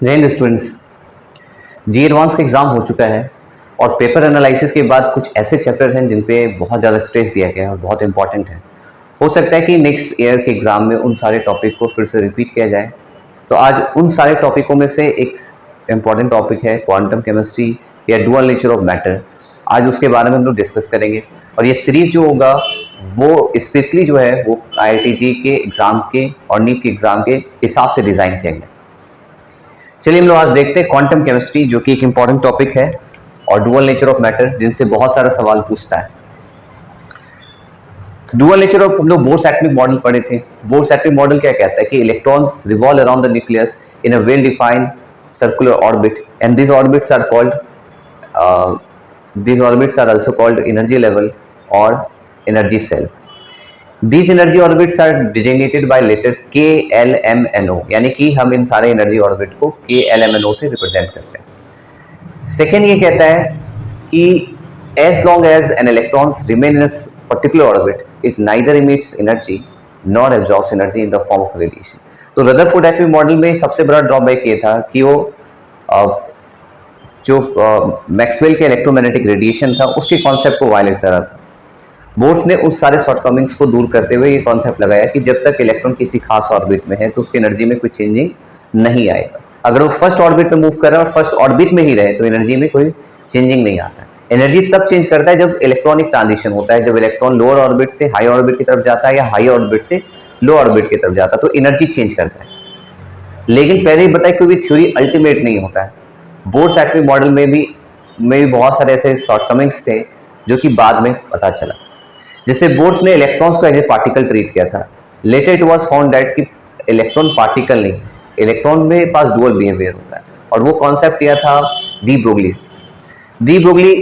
जय हिंद स्टूडेंट्स। जी एडवांस का एग्ज़ाम हो चुका है और पेपर एनालिसिस के बाद कुछ ऐसे चैप्टर हैं जिन पे बहुत ज़्यादा स्ट्रेस दिया गया है और बहुत इंपॉर्टेंट है। हो सकता है कि नेक्स्ट ईयर के एग्ज़ाम में उन सारे टॉपिक को फिर से रिपीट किया जाए। तो आज उन सारे टॉपिकों में से एक इम्पॉर्टेंट टॉपिक है क्वांटम केमिस्ट्री या डुअल नेचर ऑफ मैटर। आज उसके बारे में हम लोग डिस्कस करेंगे और ये सीरीज़ जो होगा वो स्पेशली जो है वो IIT के एग्ज़ाम के और नीट के एग्ज़ाम के हिसाब से डिज़ाइन किया गया। चलिए हम लोग आज देखते हैं क्वांटम केमिस्ट्री, जो कि एक इंपॉर्टेंट टॉपिक है, और डुअल नेचर ऑफ मैटर, जिनसे बहुत सारा सवाल पूछता है। डुअल नेचर ऑफ हम लोग बोर्स एटॉमिक मॉडल पढ़े थे। बोर्स एटॉमिक मॉडल क्या कहता है कि electrons revolve around the nucleus in a well defined circular orbit and this orbits are called these orbits are also called energy level or energy cell. These energy orbits are designated by letter K, L, M, N, O, यानी कि हम इन सारे energy orbit को K, L, M, N, O से represent करते हैं। Second ये कहता है कि as long as an electrons remain in a particular orbit, it neither emits energy nor absorbs energy in the form of radiation. तो Rutherford atomic model में सबसे बड़ा ड्रॉबैक ये था कि वो जो मैक्सवेल के इलेक्ट्रोमैग्नेटिक रेडिएशन था उसके कॉन्सेप्ट को वायलेट कर रहा था। बोर्स ने उस सारे शॉर्टकमिंग्स को दूर करते हुए ये कॉन्सेप्ट लगाया कि जब तक इलेक्ट्रॉन किसी खास ऑर्बिट में है तो उसकी एनर्जी में कोई चेंजिंग नहीं आएगा। अगर वो फर्स्ट ऑर्बिट में मूव कर रहा है और फर्स्ट ऑर्बिट में ही रहे तो एनर्जी में कोई चेंजिंग नहीं आता है। एनर्जी तब चेंज करता है जब इलेक्ट्रॉनिक ट्रांजिशन होता है, जब इलेक्ट्रॉन लोअर ऑर्बिट से हाई ऑर्बिट की तरफ जाता है या हाई ऑर्बिट से लो ऑर्बिट की तरफ जाता है तो एनर्जी चेंज करता है। लेकिन पहले ही बताया कोई भी थ्योरी अल्टीमेट नहीं होता है। बोर्स एटॉमिक मॉडल में भी बहुत सारे ऐसे शॉर्टकमिंग्स थे जो कि बाद में पता चला। जैसे बोर्स ने इलेक्ट्रॉन्स को एज ए पार्टिकल ट्रीट किया था। Later it was found that कि इलेक्ट्रॉन पार्टिकल नहीं, इलेक्ट्रॉन में पास डुअल बिहेवियर होता है, और वो कॉन्सेप्ट किया था डी ब्रोगली से। डी ब्रोगली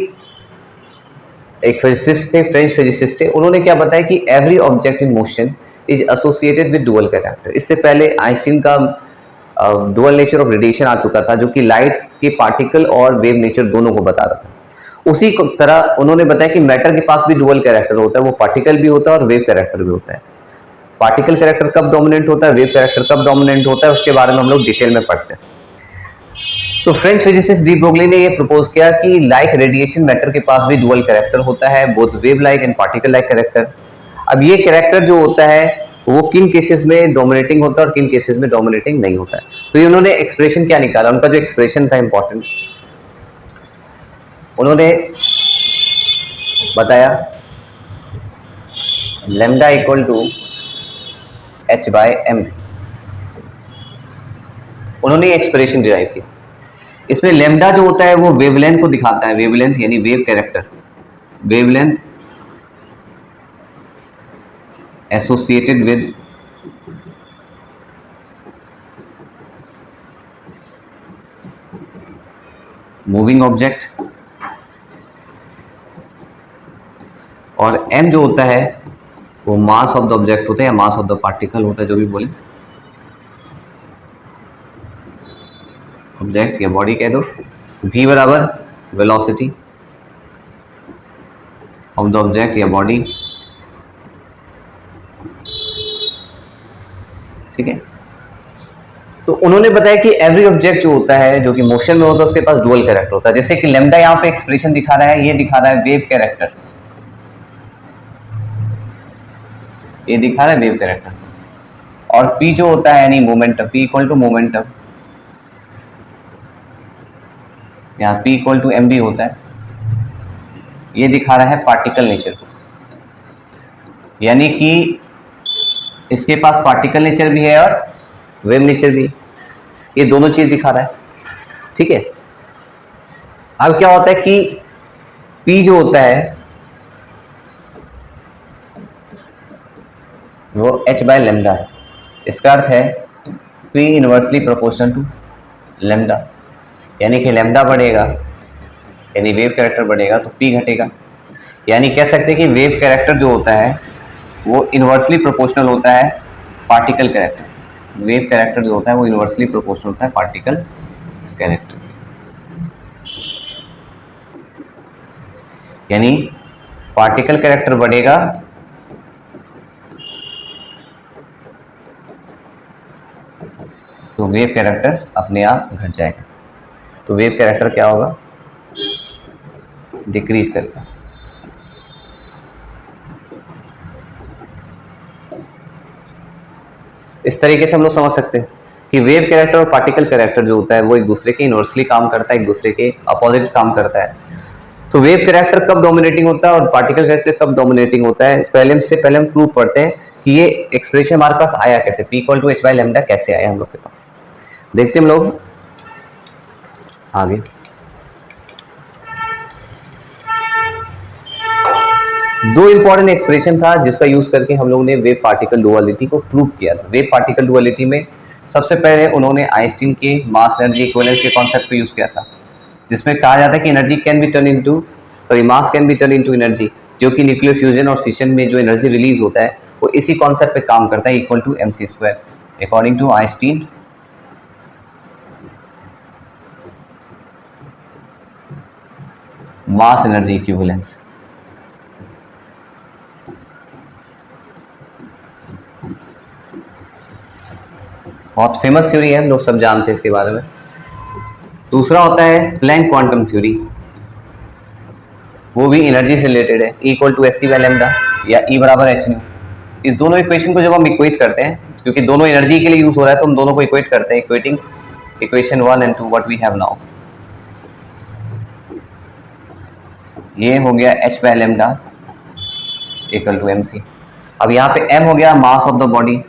एक फिजिसिस्ट थे, फ्रेंच फिजिसिस्ट थे। उन्होंने क्या बताया कि every object in motion is associated with dual character. इससे पहले आइंस्टीन का डुअल नेचर ऑफ रेडिएशन आ चुका था, जो कि लाइट के पार्टिकल और वेव नेचर दोनों को बता रहा था। उसी तरह उन्होंने बताया कि मैटर के पास भी डुअल कैरेक्टर होता है, वो पार्टिकल भी होता है और वेव कैरेक्टर भी होता है। पार्टिकल कैरेक्टर कब डोमिनेंट होता है, वेव कैरेक्टर कब डोमिनेंट होता है, उसके बारे में हम लोग डिटेल में पढ़ते हैं। तो फ्रेंच फिजिसिस्ट डी ब्रोगली ने यह प्रपोज किया कि लाइक रेडिएशन मैटर के पास भी डुअल कैरेक्टर होता है, both wave like and particle like character. अब ये कैरेक्टर जो होता है वो किन केसेस में डोमिनेटिंग होता है और किन केसेस में डोमिनेटिंग नहीं होता है। तो ये उन्होंने एक्सप्रेशन क्या निकाला, उनका जो एक्सप्रेशन था इंपॉर्टेंट, उन्होंने बताया लैम्डा इक्वल टू h/m। उन्होंने एक्सप्रेशन डिराइव की। इसमें लैम्डा जो होता है वो वेवलेंथ को दिखाता है, वेवलेंथ यानी wave character, wavelength associated with moving object, और m जो होता है वो मास ऑफ द ऑब्जेक्ट होता है या मास ऑफ द पार्टिकल होता है, जो भी बोले, ऑब्जेक्ट या बॉडी कह दो। v बराबर वेलोसिटी ऑफ द ऑब्जेक्ट या बॉडी, ठीक है। तो उन्होंने बताया कि एवरी ऑब्जेक्ट जो होता है जो कि मोशन में होता है उसके पास डुअल कैरेक्टर होता है। जैसे कि लैम्डा यहाँ पे एक्सप्रेशन दिखा रहा है, ये दिखा रहा है वेव कैरेक्टर, ये दिखा रहा है वेव कैरेक्टर, और p जो होता है यानी momentum, p equal to momentum, यहाँ p इक्वल टू mv होता है, ये दिखा रहा है पार्टिकल नेचर को, यानी कि इसके पास पार्टिकल नेचर भी है और वेव नेचर भी, ये दोनों चीज दिखा रहा है, ठीक है। अब क्या होता है कि p जो होता है वो h/लैम्डा है। इसका अर्थ है p inversely proportional to lambda, यानी कि लैम्डा बढ़ेगा यानी वेव कैरेक्टर बढ़ेगा तो p घटेगा। यानी कह सकते हैं कि वेव कैरेक्टर जो होता है वो इनवर्सली प्रोपोर्शनल होता है पार्टिकल कैरेक्टर, वेव कैरेक्टर जो होता है वो इनवर्सली प्रोपोर्शनल होता है पार्टिकल कैरेक्टर। यानी पार्टिकल कैरेक्टर बढ़ेगा तो वेव कैरेक्टर अपने आप घट जाएगा। तो वेव कैरेक्टर क्या होगा, डिक्रीज करेगा। इस तरीके से हम लोग समझ सकते हैं कि वेव कैरेक्टर और पार्टिकल कैरेक्टर जो होता है वो एक दूसरे के इनवर्सली काम करता है, एक दूसरे के अपोजिट काम करता है। तो वेव कैरेक्टर कब डोमिनेटिंग होता है और पार्टिकल कैरेक्टर कब डोमिनेटिंग होता है, पहले हम प्रूव पढ़ते हैं कि ये एक्सप्रेशन हमारे पास आया कैसे, P equal to h by lambda कैसे आया हम लोग के पास। देखते हैं हम लोग आगे। दो इंपॉर्टेंट एक्सप्रेशन था जिसका यूज करके हम लोगों ने वेव पार्टिकल डुअलिटी को प्रूव किया था। वेव पार्टिकल डुअलिटी में सबसे पहले उन्होंने आइंस्टीन के मास एनर्जी इक्विवेलेंस के कॉन्सेप्ट को यूज किया था, जिसमें कहा जाता है कि energy can be turn into, sorry mass can be turn into energy, जो कि न्यूक्लियर फ्यूजन और फिशन में जो एनर्जी रिलीज होता है वो इसी कॉन्सेप्ट पे काम करता है, equal to mc² according to Einstein. Mass energy equivalence बहुत फेमस थ्योरी है, हम लोग सब जानते हैं इसके बारे में। दूसरा होता है प्लैंक क्वांटम थ्योरी, वो भी एनर्जी से रिलेटेड है, E equal to s c by lambda या E बराबर एच न्यू। इस दोनों इक्वेशन को जब हम इक्वेट करते हैं, क्योंकि दोनों एनर्जी के लिए यूज हो रहा है, तो हम दोनों को इक्वेट करते हैं, equating equation 1 and 2 what we have now. ये हो गया h by lambda equal to m c. अब यहाँ पे m हो गया मास ऑफ द बॉडी,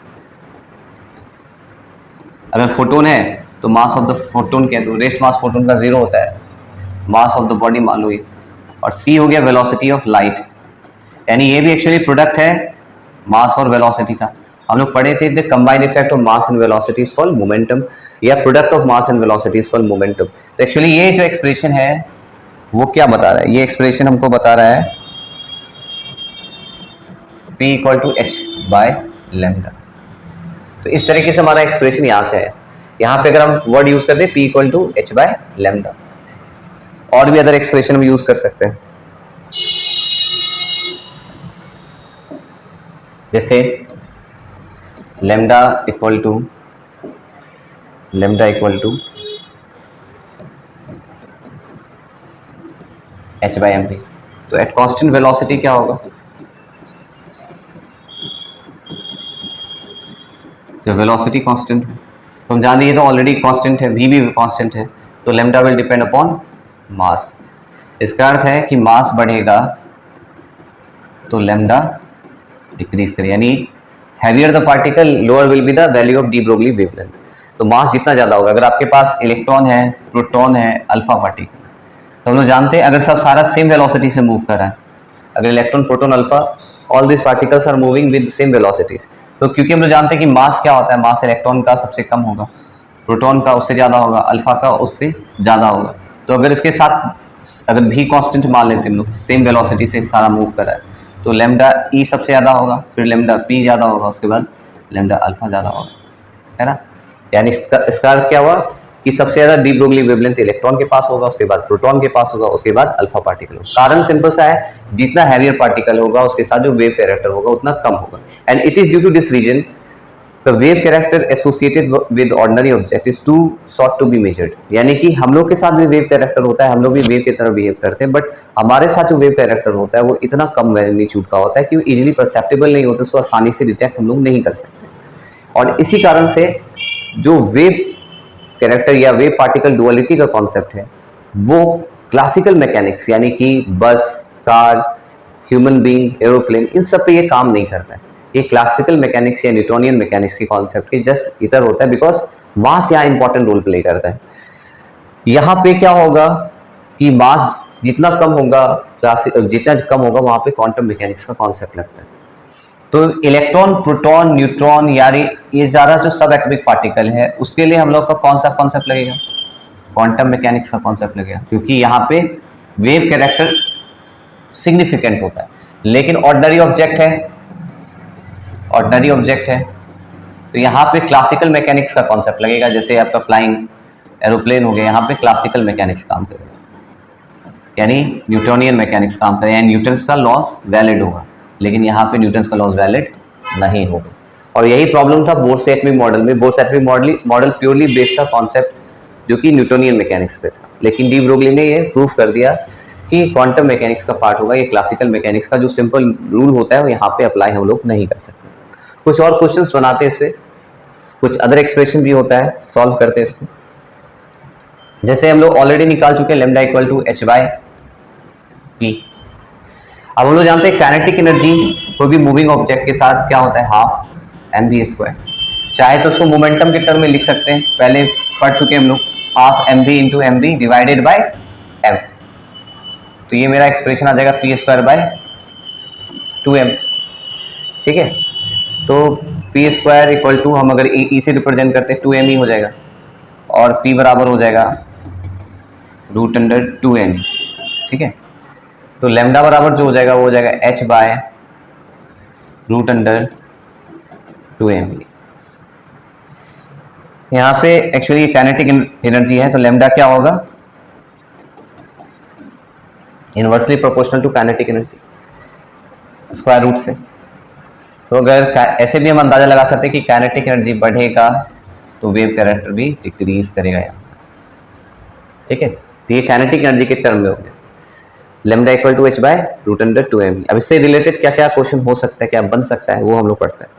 अगर फोटोन है तो मास ऑफ द फोटोन क्या, तो रेस्ट मास फोटोन का 0 होता है, मास ऑफ द बॉडी मान लो ये। और c हो गया वेलोसिटी ऑफ लाइट, यानी ये भी एक्चुअली प्रोडक्ट है मास और वेलोसिटी का। हम लोग पढ़े थे the combined effect of mass and velocity is called momentum, या product of mass and velocity is called momentum. तो एक्चुअली ये जो एक्सप्रेशन है वो क्या बता रहा है, ये एक्सप्रेशन हमको बता रहा है P equal to h by lambda. तो इस तरीके से हमारा एक्सप्रेशन यहाँ से है। यहाँ पे अगर हम वर्ड यूज करते हैं P equal to h by lambda, और भी अदर एक्सप्रेशन हम यूज कर सकते हैं, जैसे lambda equal to h by m p. तो एट कांस्टेंट वेलोसिटी क्या होगा, जब वेलोसिटी कांस्टेंट है तो हम जान रहे तो ऑलरेडी कांस्टेंट है, v भी कांस्टेंट है, तो lambda will depend upon mass. इसका अर्थ है कि मास बढ़ेगा तो लेमडा डिक्रीज करे, यानी heavier the particle lower will be the value of D Broglie wavelength. तो मास जितना ज़्यादा होगा, अगर आपके पास इलेक्ट्रॉन है, प्रोटॉन है, अल्फा पार्टिकल, तो हम लोग जानते हैं अगर सब सारा सेम वेलोसिटी से मूव कर रहा है, अगर electron, proton, alpha, all this particles are moving with same velocities, तो क्योंकि हम लोग जानते हैं कि मास क्या होता है, मास इलेक्ट्रॉन का सबसे कम होगा, प्रोटॉन का उससे ज़्यादा होगा, अल्फा का उससे ज़्यादा होगा। तो अगर इसके साथ अगर भी कांस्टेंट मान लेते हैं हम लोग, सेम वेलोसिटी से सारा मूव कर रहा है, तो लेमडा ई सबसे ज़्यादा होगा, फिर लेमडा पी ज़्यादा होगा, उसके बाद लेमडा अल्फा ज़्यादा होगा, है ना। यानी इसका अर्थ क्या हुआ कि सबसे ज़्यादा डी ब्रोगली वेवलेंथ इलेक्ट्रॉन के पास होगा, उसके बाद प्रोटॉन के पास होगा, उसके बाद अल्फा पार्टिकल होगा। कारण सिंपल सा है, जितना हैवियर पार्टिकल होगा उसके साथ जो वेव कैरेक्टर होगा उतना कम होगा। And it is due to this reason the wave character associated with ordinary object is too short to be measured. यानी कि हम लोग के साथ भी वेव कैरेक्टर होता है, हम लोग भी वेव की तरह बिहेव करते हैं, बट हमारे साथ जो वेव कैरेक्टर होता है वो इतना कम मैग्नीट्यूड का होता है कि वो इजीली परसेप्टेबल नहीं होता, उसको आसानी से डिटेक्ट हम लोग नहीं कर सकते। और इसी कारण से जो वेव कैरेक्टर या वेव पार्टिकल डुअलिटी का कॉन्सेप्ट है वो क्लासिकल मैकेनिक्स यानी कि बस, कार, ह्यूमन बीइंग, एरोप्लेन, इन सब पे ये काम नहीं करता है। ये क्लासिकल मैकेनिक्स या न्यूटोनियन मैकेनिक्स के कॉन्सेप्ट के जस्ट इधर होता है, बिकॉज मास यहाँ इंपॉर्टेंट रोल प्ले करता है। यहाँ पे क्या होगा कि मास जितना कम होगा, जितना कम होगा वहाँ पे क्वांटम मैकेनिक्स का कॉन्सेप्ट लगता है। तो इलेक्ट्रॉन, प्रोटॉन, न्यूट्रॉन, यानी ये ज़्यादा जो सब एटॉमिक पार्टिकल है उसके लिए हम लोग का कौन सा कॉन्सेप्ट लगेगा, क्वांटम मैकेनिक्स का कॉन्सेप्ट लगेगा, क्योंकि यहाँ पे वेव कैरेक्टर सिग्निफिकेंट होता है। लेकिन ऑर्डिनरी ऑब्जेक्ट है तो यहाँ पे क्लासिकल मैकेनिक्स का कॉन्सेप्ट लगेगा। जैसे आपका फ्लाइंग एरोप्लेन हो गया, यहाँ पे क्लासिकल मैकेनिक्स काम करेगा, यानी न्यूटोनियन मैकेनिक्स काम करेगा, यानी न्यूटन्स का लॉस वैलिड होगा, लेकिन यहाँ पे न्यूटन्स का लॉस वैलिड नहीं होगा। और यही प्रॉब्लम था बोर्स एटमी मॉडल में। बोर्स एटमी मॉडल प्योरली बेस्ड था कॉन्सेप्ट जो कि न्यूटोनियन मैकेनिक्स पे था, लेकिन डी ब्रोगली ने ये प्रूफ कर दिया कि क्वांटम मैकेनिक्स का पार्ट होगा, ये क्लासिकल मैकेनिक्स का जो सिंपल रूल होता है वो यहाँ पे अप्लाई हम लोग नहीं कर सकते। कुछ और क्वेश्चंस बनाते हैं इस पे, कुछ अदर एक्सप्रेशन भी होता है, सॉल्व करते हैं इसको। जैसे हम लोग ऑलरेडी निकाल चुके हैं lambda equal to h by p. अब हम लोग जानते हैं काइनेटिक एनर्जी कोई भी मूविंग ऑब्जेक्ट के साथ क्या होता है, हाफ एम वी स्क्वायर। चाहे तो उसको मोमेंटम के टर्म में लिख सकते हैं, पहले पढ़ चुके हैं हम लोग, half m v into m v divided by m. तो ये मेरा एक्सप्रेशन आ जाएगा पी स्क्वायर बाय 2m। ठीक है, तो पी स्क्वायर इक्वल टू हम अगर ई से रिप्रेजेंट करते हैं 2m ही हो जाएगा, और p बराबर हो जाएगा रूट अंडर 2m। ठीक है, तो लैम्डा बराबर जो हो जाएगा वो हो जाएगा h by root under 2m। यहाँ पे एक्चुअली काइनेटिक एनर्जी है, तो लैम्डा क्या होगा, inversely proportional to kinetic energy square root से। तो अगर ऐसे भी हम अंदाजा लगा सकते हैं कि काइनेटिक एनर्जी बढ़ेगा तो वेव कैरेक्टर भी डिक्रीज करेगा यहाँ। ठीक है, तो ये काइनेटिक एनर्जी के टर्म में हो गया, lambda equal to h by root under 2m। अब इससे रिलेटेड क्या क्या क्वेश्चन हो सकता है, क्या बन सकता है, वो हम लोग पढ़ते हैं।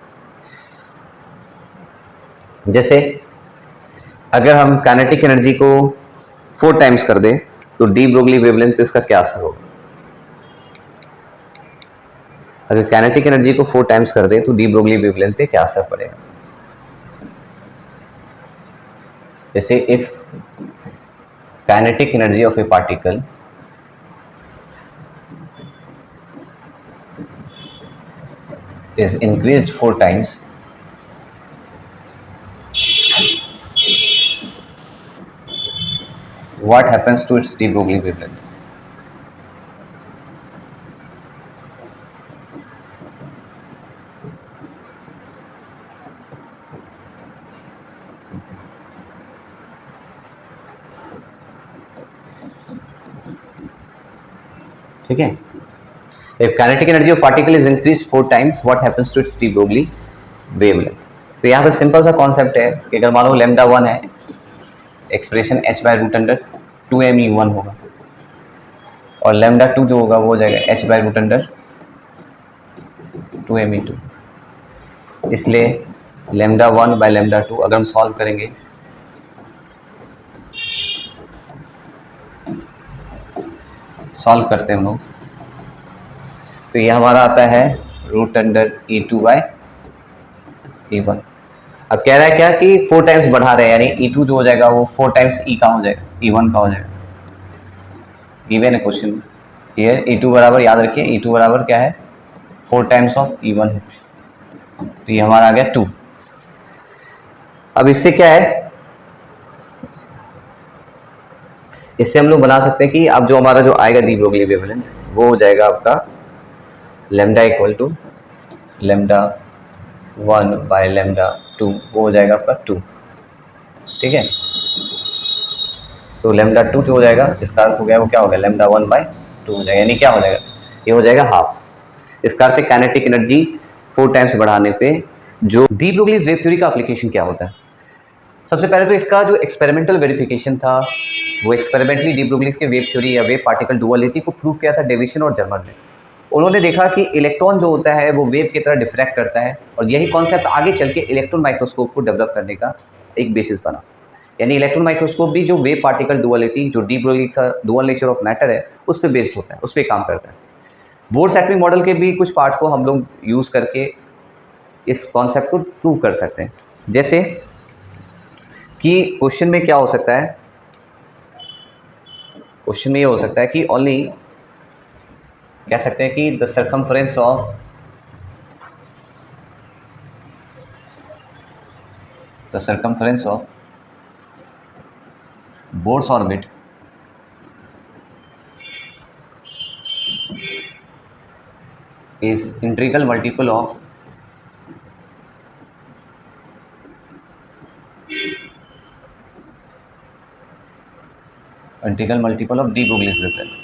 जैसे अगर हम काइनेटिक एनर्जी को 4 टाइम्स कर दें तो डी ब्रोगली वेवलेंथ पे इसका क्या असर होगा। अगर काइनेटिक एनर्जी को 4 टाइम्स कर दें तो डी ब्रोगली वेवलेंथ पे क्या असर पड़ेगा। जैसे if kinetic energy of A particle is increased 4 times, what happens to its de Broglie wavelength? ठीक है, if kinetic energy of particle is increased 4 times, what happens to its de Broglie wavelength? तो यहाँ पे simple सा concept है कि अगर मानो लैम्डा 1 है, expression h by root under 2m1 होगा, और लैम्डा 2 जो होगा वो हो जाएगा h by root under 2m2। इसलिए लैम्डा 1 बाय लैम्डा 2 अगर हम सॉल्व करेंगे सॉल्व करते हैं हम लोग, तो ये हमारा आता है root under e2 bye e1। अब कह रहा है क्या कि 4 टाइम्स बढ़ा रहे हैं, यानी e2 जो हो जाएगा वो 4 टाइम्स e का हो जाएगा, e1 का हो जाएगा। इवन है क्वेश्चन ये e2 बराबर, याद रखिए e2 बराबर क्या है, 4 टाइम्स ऑफ e1 है, तो ये हमारा आ गया 2। अब इससे क्या है, इससे हम लोग बना सकते हैं कि अब जो हमारा जो आएगा डी ब्रोगली वेवलेंथ वो हो जाएगा आपका lambda equal to lambda 1 by lambda 2, वो हो जाएगा आपका 2। ठीक है, तो लैम्डा 2 जो हो जाएगा इसका अर्थ हो गया वो क्या हो गया, लैम्डा 1 बाय 2 हो जाएगा, यानी क्या हो जाएगा, ये हो जाएगा हाफ। इसका अर्थ है काइनेटिक एनर्जी 4 टाइम्स बढ़ाने पे जो डी ब्रोगलीज वेव थ्योरी का एप्लीकेशन क्या होता है। सबसे पहले तो इसका जो एक्सपेरिमेंटल वेरिफिकेशन था वो एक्सपेरिमेंटली डी ब्रोगलीज के वेव थ्योरी या वेव पार्टिकल डुअलिटी को प्रूव किया था डेविसन और जर्मन ने। उन्होंने देखा कि इलेक्ट्रॉन जो होता है वो वेव की तरह डिफ्रैक्ट करता है, और यही कॉन्सेप्ट आगे चल के इलेक्ट्रॉन माइक्रोस्कोप को डेवलप करने का एक बेसिस बना। यानी इलेक्ट्रॉन माइक्रोस्कोप भी जो वेव पार्टिकल डुअलिटी, जो डी ब्रोगली का डुअल नेचर ऑफ मैटर है, उस पर बेस्ड होता है, उस पर काम करता है। बोर्स एटमी मॉडल के भी कुछ पार्ट को हम लोग यूज़ करके इस कॉन्सेप्ट को प्रूव कर सकते हैं। जैसे कि क्वेश्चन में क्या हो सकता है, क्वेश्चन में ये हो सकता है कि ओनली कह सकते हैं कि the circumference of bourse orbit is integral multiple of de Broglie's wavelength.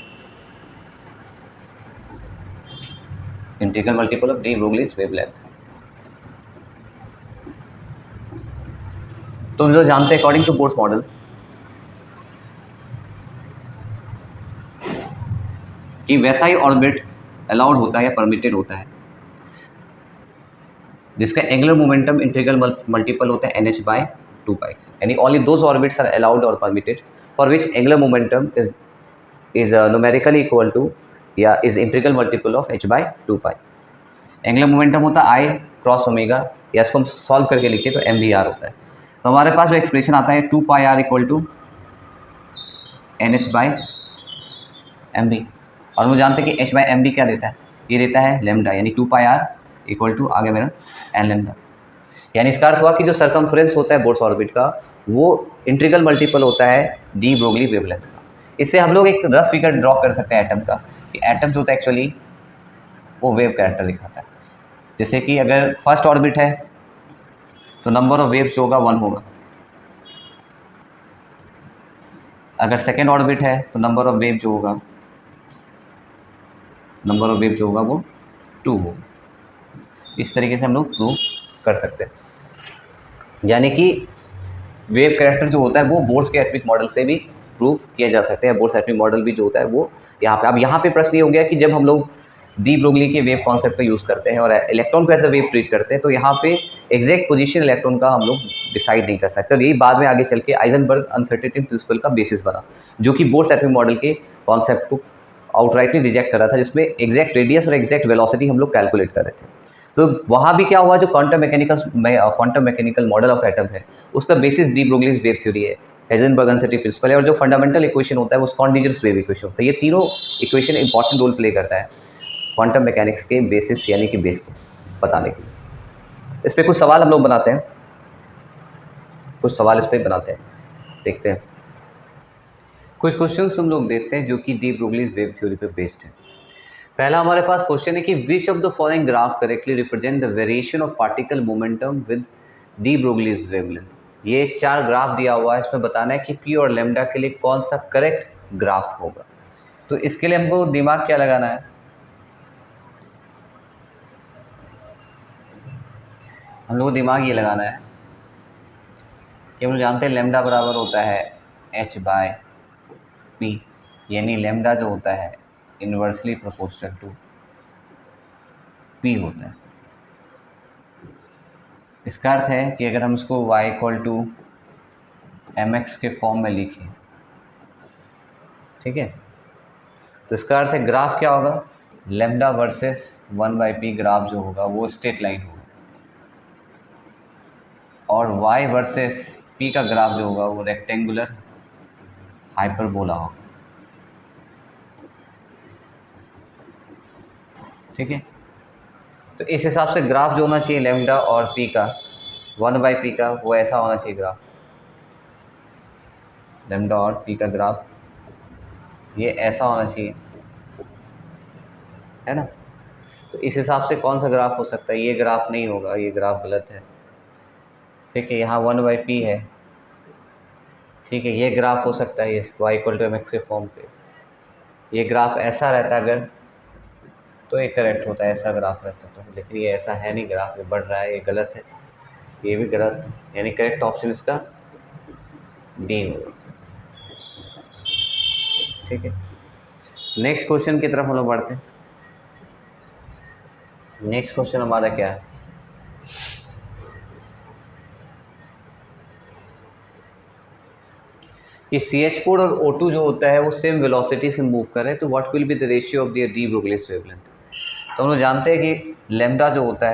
Integral multiple of de Broglie's wavelength. तो हम लोग जानते हैं अकॉर्डिंग टू बोर्स मॉडल कि वैसा ही ऑर्बिट अलाउड होता है या परमिटेड होता है जिसका एंगुलर मोमेंटम इंटीग्रल मल्टीपल होता है nh by 2 पाई, यानी only those orbits are allowed और permitted for which angular momentum is numerically equal to या is integral multiple of h by 2 pi. Angular momentum होता है I क्रॉस ओमेगा, या इसको हम सॉल्व करके लिखे तो mvr होता है। तो हमारे पास जो एक्सप्रेशन आता है 2πr equal to nh by mv, और हम जानते हैं कि h by mv क्या देता है, ये देता है लेमडा, यानी 2πr इक्वल टू आगे मेरा एन लेमडा। यानी इसका अर्थ हुआ कि जो सरकमफ्रेंस होता है बोर्स ऑर्बिट का वो इंटीग्रल मल्टीपल होता है डी ब्रोगली वेवलेंथ का। इससे हम लोग एक रफ फिगर ड्रॉ कर सकते हैं एटम का, कि एटम जो होता है एक्चुअली वो वेव कैरेक्टर दिखाता है। जैसे कि अगर फर्स्ट ऑर्बिट है तो नंबर ऑफ वेव्स जो होगा 1 होगा, अगर सेकेंड ऑर्बिट है तो नंबर ऑफ वेव जो होगा वो 2 होगा। इस तरीके से हम लोग प्रूव कर सकते हैं, यानी कि वेव कैरेक्टर जो होता है वो बोर्स के एटॉमिक मॉडल से भी प्रूव किया जा सकता है। बोर्स एटॉमिक मॉडल भी जो होता है वो यहाँ पे, अब यहाँ पे प्रश्न ये हो गया कि जब हम लोग डी ब्रोगली के वेव कॉन्सेप्ट का यूज़ करते हैं और इलेक्ट्रॉन को एज अ वेव ट्रीट करते हैं तो यहाँ पे एग्जैक्ट पोजीशन इलेक्ट्रॉन का हम लोग डिसाइड नहीं कर सकते, और यही बाद में आगे चल के आइजनबर्ग अनसर्टेनिटी प्रिंसिपल का बेसिस बना, जो कि बोर्स एटॉमिक मॉडल के कॉन्सेप्ट को आउटराइटली रिजेक्ट कर रहा था, जिसमें एग्जैक्ट रेडियस और एग्जैक्ट वेलोसिटी हम लोग कैलकुलेट कर रहे थे। तो वहाँ भी क्या हुआ, जो quantum mechanical model of atom है उसका basis D Broglie's wave theory है, हाइजेनबर्ग अनसर्टेनिटी प्रिंसिपल है, और जो फंडामेंटल इक्वेशन होता है वो स्कॉन्डिंजर्स वेव इक्वेशन होता है। ये तीनों इक्वेशन इंपॉर्टेंट रोल प्ले करता है क्वांटम मैकेनिक्स के बेसिस यानी कि बेस को बताने के लिए। इस पर कुछ सवाल हम लोग बनाते हैं, देखते हैं कुछ क्वेश्चंस हम लोग देखते हैं जो कि डी ब्रोगलीज वेव थ्योरी पे बेस्ड है। पहला हमारे पास क्वेश्चन है कि विच of the following graph correctly represent the variation of particle momentum with D Broglie's wavelength. ये 4 ग्राफ दिया हुआ है, इसमें बताना है कि पी और लेमडा के लिए कौन सा करेक्ट ग्राफ होगा। तो इसके लिए हमको दिमाग क्या लगाना है, हम लोग को दिमाग ये लगाना है कि हम लोग जानते हैं लेमडा बराबर होता है h बाय पी, यानी लेमडा जो होता है इन्वर्सली प्रोपोर्शनल टू पी होता है। इसका अर्थ है कि अगर हम इसको y इक्वल टू mx के फॉर्म में लिखें, ठीक है, तो इसका अर्थ है ग्राफ क्या होगा, लेमडा वर्सेस 1/p ग्राफ जो होगा वो स्ट्रेट लाइन होगा, और y वर्सेस p का ग्राफ जो होगा वो रेक्टेंगुलर हाइपरबोला होगा, ठीक है। तो इस हिसाब से ग्राफ जो होना चाहिए लेमडा और p का 1/p का वो ऐसा होना चाहिए ग्राफ, लेमडा और p का ग्राफ ये ऐसा होना चाहिए, है ना। तो इस हिसाब से कौन सा ग्राफ हो सकता है, ये ग्राफ नहीं होगा, ये ग्राफ गलत है, ठीक है। यहाँ 1/p है, ठीक है, ये ग्राफ हो सकता है, ये y इक्वल टू mx के फॉर्म पे, ये ग्राफ ऐसा रहता अगर तो ये करेक्ट होता है, ऐसा ग्राफ रहता तो, लेकिन ये ऐसा है नहीं, ग्राफ ये बढ़ रहा है, ये गलत है, ये भी गलत, यानी करेक्ट ऑप्शन इसका डी होगा, ठीक है। नेक्स्ट क्वेश्चन की तरफ हम लोग बढ़ते हैं। नेक्स्ट क्वेश्चन हमारा क्या है, कि CH4 और O2 जो होता है वो सेम वेलोसिटी से मूव कर रहे हैं, तो what will be the ratio of the D Broglie's wavelength. तो हम लोग जानते हैं कि लेमडा जो होता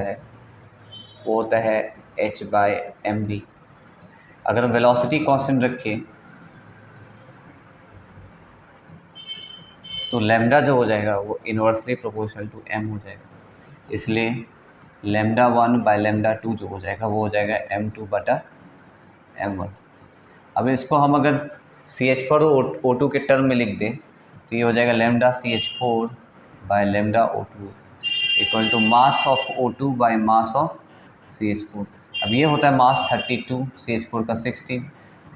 है वो होता है h बाय एम वी। अगर हम वेलोसिटी कांस्टेंट रखें तो लेमडा जो हो जाएगा वो इन्वर्सली प्रोपोर्शनल टू m हो जाएगा, इसलिए लेमडा 1 बाय लेमडा 2 जो हो जाएगा वो हो जाएगा m2 बटा m1। अब इसको हम अगर CH4 और O2 के टर्म में लिख दें तो ये हो जाएगा lambda CH4 by lambda O2 equal to mass of O2 by mass of CH4। अब ये होता है मास 32, CH4 का 16,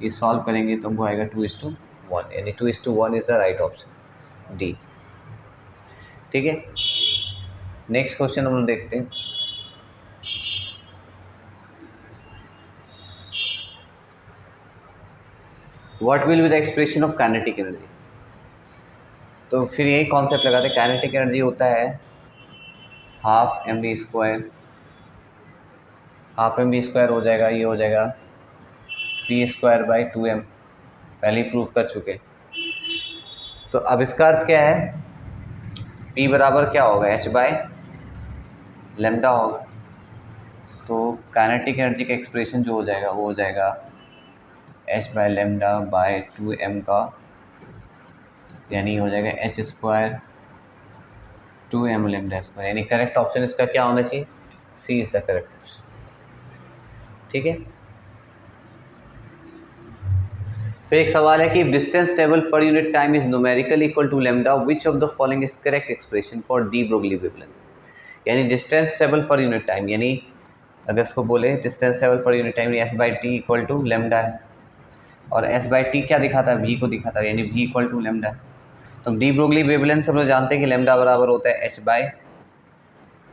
ये सॉल्व करेंगे तो हमको आएगा 2:1, यानी 2:1 is the right option D, ठीक है। नेक्स्ट क्वेश्चन हम लोग देखते हैं what will be the expression of kinetic energy. तो फिर यही कॉन्सेप्ट लगाते हैं, काइनेटिक एनर्जी होता है half m v square, half m v square हो जाएगा, ये हो जाएगा पी स्क्वायर बाई 2m, पहले ही प्रूव कर चुके। तो अब इसका अर्थ क्या है, P बराबर क्या होगा, h बाय लेमडा होगा। तो काइनेटिक एनर्जी का एक्सप्रेशन जो हो जाएगा वो हो जाएगा h by lambda by 2m का, यानी हो जाएगा h square 2m lambda square, यानी करेक्ट ऑप्शन इसका क्या होना चाहिए, C is the correct option. ठीक है। फिर एक सवाल है कि distance travel per unit time is numerical equal to lambda, which of the following is correct expression for de Broglie wavelength. यानी distance travel per unit time, यानी अगर इसको बोले distance travel per unit time S by T equal to lambda है, और S by T क्या दिखाता है, वी को दिखाता है, यानी वी इक्वल टू लेमडा है। तो डी ब्रोगली वेवलेंथ सब लोग जानते हैं कि लेमडा बराबर होता है एच बाई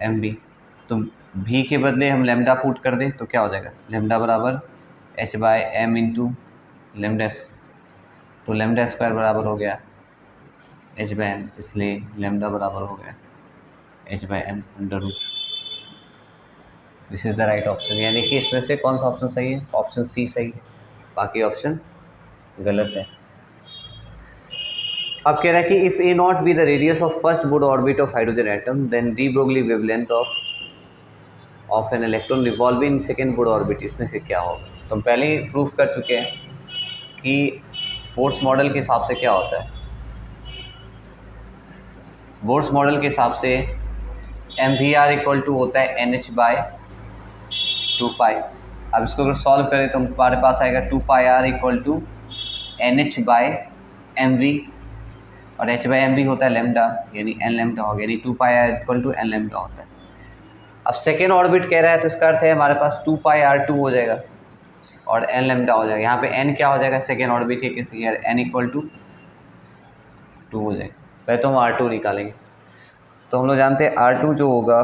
एम बी। तो वी के बदले हम लेमडा पुट कर दें तो क्या हो जाएगा, लेमडा बराबर h by m into lambda, तो लेमडा स्क्वायर बराबर हो गया एच बाई एम, इसलिए लेमडा बराबर हो गया h by m under root. This is the right option, यानी कि इसमें से कौन सा ऑप्शन सही है, ऑप्शन सी सही है, बाकी ऑप्शन गलत है। अब कह रहा है कि if a naught be the radius of first Bohr orbit of hydrogen atom then de Broglie wavelength of an electron revolving in second Bohr orbit, इसमें से क्या होगा। तो हम पहले ही प्रूफ कर चुके हैं कि बोर्स मॉडल के हिसाब से क्या होता है, बोर्स मॉडल के हिसाब से m v r equal to होता है एन एच बाय 2 पाई। अब इसको अगर सॉल्व करें तो हमारे पास आएगा 2 pi R equal to N H by M V, और एच बाई एम वी होता है लेमडा, यानी एन लेमडा हो गया, यानी 2 pi R equal to N lambda होता है। अब सेकेंड ऑर्बिट कह रहा है तो इसका अर्थ है हमारे पास 2 पाई R2 हो जाएगा और एन लेमडा हो जाएगा। यहाँ पे एन क्या हो जाएगा, सेकेंड ऑर्बिट के किसी यार एन इक्वल टू 2 हो जाएगा। पहले तो हम R2 निकालेंगे, तो हम लोग जानते हैं R2 जो होगा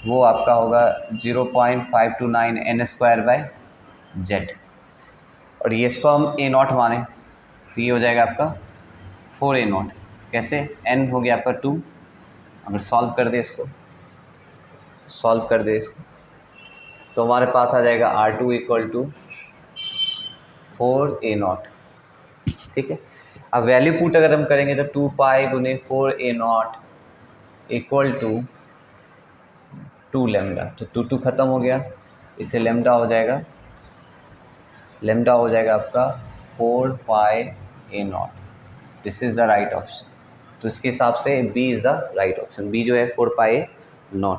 वो आपका होगा 0.529 एन स्क्वायर बाय जेड, और ये इसको हम ए नॉट माने तो ये हो जाएगा आपका 4A0। कैसे, एन हो गया आपका 2, अगर सॉल्व कर दे इसको, सॉल्व कर दे इसको तो हमारे पास आ जाएगा R2 इक्वल टू 4A0। ठीक है। अब वैल्यू पुट अगर हम करेंगे तो 2 पाई गुने 4A0 इक्वल टू 2 लेमडा, तो 2 ख़त्म हो गया, इससे लेमडा हो जाएगा, लेमडा हो जाएगा आपका 4 pi A0। This is the right option. तो इसके हिसाब से b is the right option, b जो है 4 पाई A0।